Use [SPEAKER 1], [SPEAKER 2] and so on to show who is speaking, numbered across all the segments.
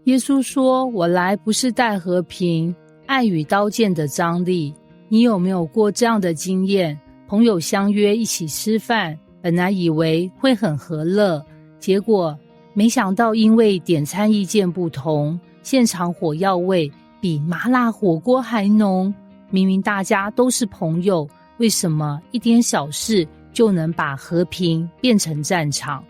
[SPEAKER 1] 耶穌說，我來不是帶和平，愛與刀劍的張力。你有沒有過這樣的經驗？朋友相約一起吃飯，本來以為會很和樂，結果沒想到因為點餐意見不同，現場火藥味比麻辣火鍋還濃。明明大家都是朋友，為什麼一點小事就能把和平變成戰場？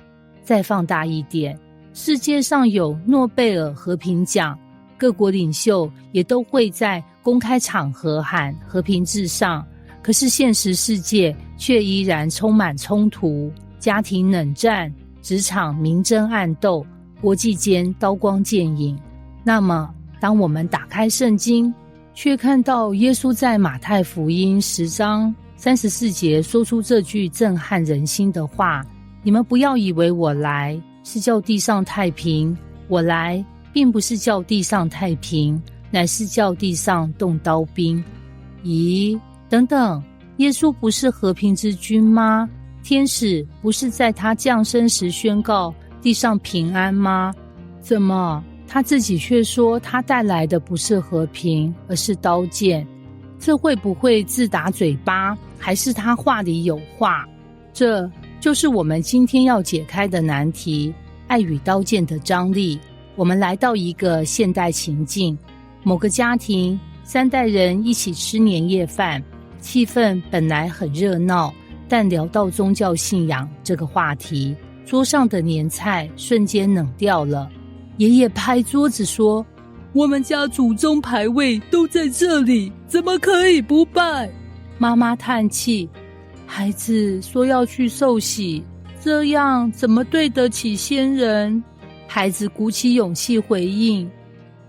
[SPEAKER 1] 再放大一點，世界上有諾貝爾和平獎，各國領袖也都會在公開場合喊和平至上，可是現實世界卻依然充滿衝突，家庭冷戰，職場明爭暗鬥，國際間刀光劍影。那麼當我們打開聖經，卻看到耶穌在馬太福音10章34節說出這句震撼人心的話：你們不要以為我來是叫地上太平，我來並不是叫地上太平，乃是叫地上動刀兵。咦，等等，耶穌不是和平之君嗎？天使不是在他降生時宣告地上平安嗎？怎麼他自己卻說他帶來的不是和平，而是刀劍？這會不會自打嘴巴，還是他話裡有話？這就是我們今天要解開的難題，愛與刀劍的張力。我們來到一個現代情境，某個家庭3代人一起吃年夜飯，氣氛本來很熱鬧，但聊到宗教信仰這個話題，桌上的年菜瞬間冷掉了。爺爺拍桌子說：我們家祖宗牌位都在這裡，怎麼可以不拜？媽媽嘆氣：孩子說要去受洗，這樣怎麼對得起先人？孩子鼓起勇氣回應：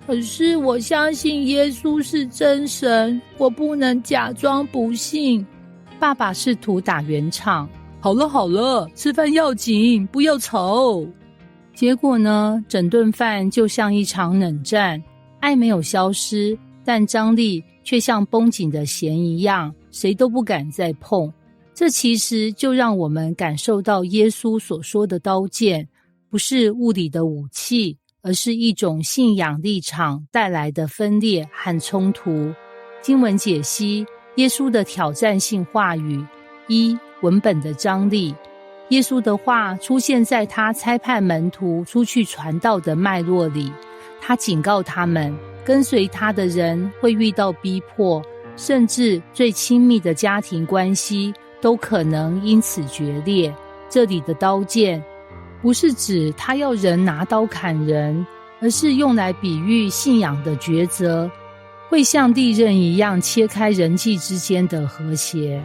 [SPEAKER 1] 可是我相信耶穌是真神，我不能假裝不信。爸爸試圖打圓場：好了好了，吃飯要緊，不要吵。結果呢，整頓飯就像一場冷戰，愛沒有消失，但張力卻像繃緊的弦一樣，誰都不敢再碰。這其實就讓我們感受到耶穌所說的刀劍不是物理的武器，而是一種信仰立場帶來的分裂和衝突。經文解析耶穌的挑戰性話語：一、文本的張力。耶穌的話出現在他差派門徒出去傳道的脈絡裡，他警告他們，跟隨他的人會遇到逼迫，甚至最親密的家庭關係都可能因此決裂。這裡的刀劍不是指他要人拿刀砍人，而是用來比喻信仰的抉擇，會像利刃一樣切開人際之間的和諧。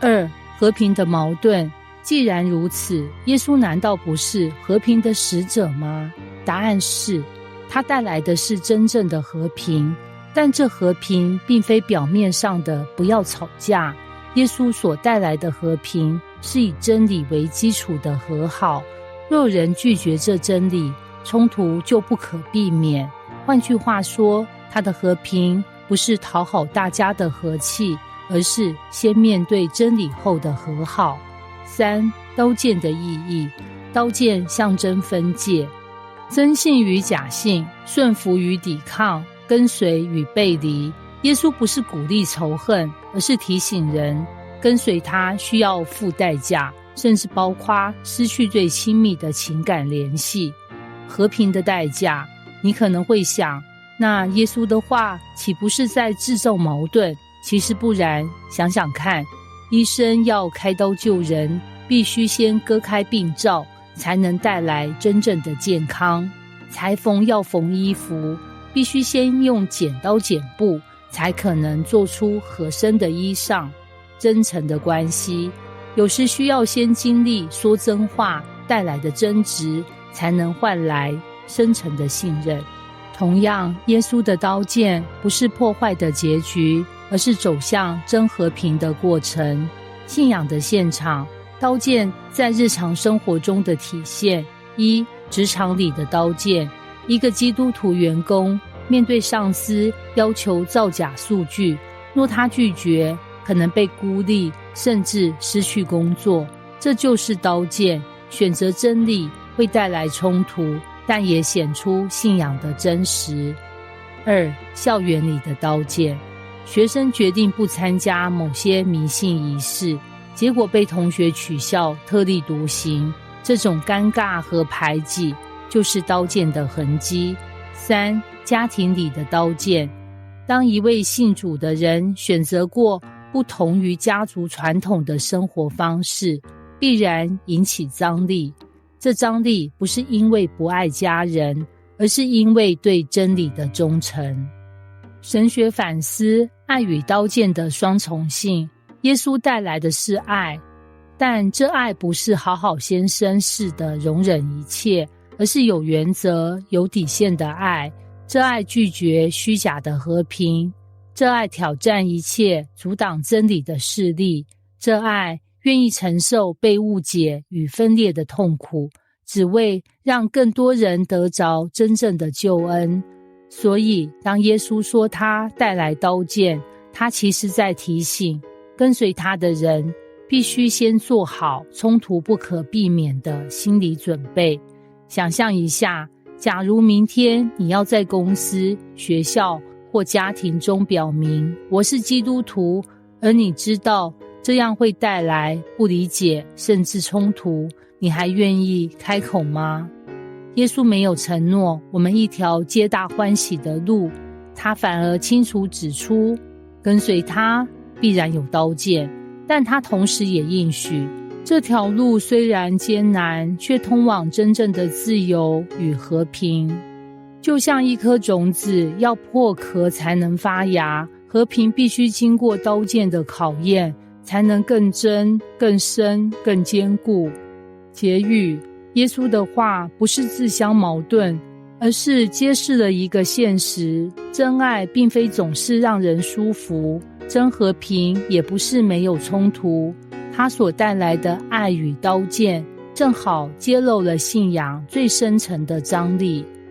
[SPEAKER 1] 二、和平的矛盾。既然如此，耶穌難道不是和平的使者嗎？答案是，他帶來的是真正的和平，但這和平並非表面上的不要吵架。耶穌所帶來的和平是以真理為基礎的和好。若有人拒絕這真理，衝突就不可避免。換句話說，他的和平不是討好大家的和氣，而是先面對真理後的和好。三、刀劍的意義。刀劍象徵分界，真信與假信，順服與抵抗，跟隨與背離。耶穌不是鼓勵仇恨，而是提醒人，跟隨他需要付代價，甚至包括失去最親密的情感聯繫。和平的代價，你可能會想，那耶穌的話豈不是在製造矛盾？其實不然，想想看，醫生要開刀救人，必須先割開病灶，才能帶來真正的健康。裁縫要縫衣服，必須先用剪刀剪布，才可能做出合身的衣裳。真誠的關係，有時需要先經歷說真話帶來的爭執，才能換來深層的信任。同樣，耶穌的刀劍不是破壞的結局，而是走向真和平的過程。信仰的現場，刀劍在日常生活中的體現。一、職場裡的刀劍。一個基督徒員工面對上司要求造假數據，若他拒絕，可能被孤立，甚至失去工作。這就是刀劍。選擇真理會帶來衝突，但也顯出信仰的真實。2. 校園裡的刀劍，學生決定不參加某些迷信儀式，結果被同學取笑特立獨行，這種尷尬和排擠就是刀劍的痕跡。3. 家庭裡的刀劍，當一位信主的人選擇過不同於家族傳統的生活方式，必然引起張力。這張力不是因為不愛家人，而是因為對真理的忠誠。神學反思愛與刀劍的雙重性。耶穌帶來的是愛，但這愛不是好好先生式的容忍一切，而是有原則、有底線的愛。這愛拒絕虛假的和平，這愛挑戰一切阻擋真理的勢力，這愛願意承受被誤解與分裂的痛苦，只為讓更多人得着真正的救恩。所以，當耶穌說他帶來刀劍，他其實在提醒跟隨他的人必須先做好衝突不可避免的心理準備。想象一下，假如明天你要在公司、學校或家庭中表明我是基督徒，而你知道這樣會帶來不理解甚至衝突，你還願意開口嗎？耶穌沒有承諾我們一條皆大歡喜的路，他反而清楚指出，跟隨他必然有刀劍，但他同時也應許，這條路雖然艱難，卻通往真正的自由與和平。就像一顆種子要破殼才能發芽，和平必須經過刀劍的考驗，才能更真、更深、更堅固。結語，耶穌的話不是自相矛盾，而是揭示了一個現實：真愛並非總是讓人舒服，真和平也不是沒有衝突。它所帶來的愛與刀劍，正好揭露了信仰最深層的張力。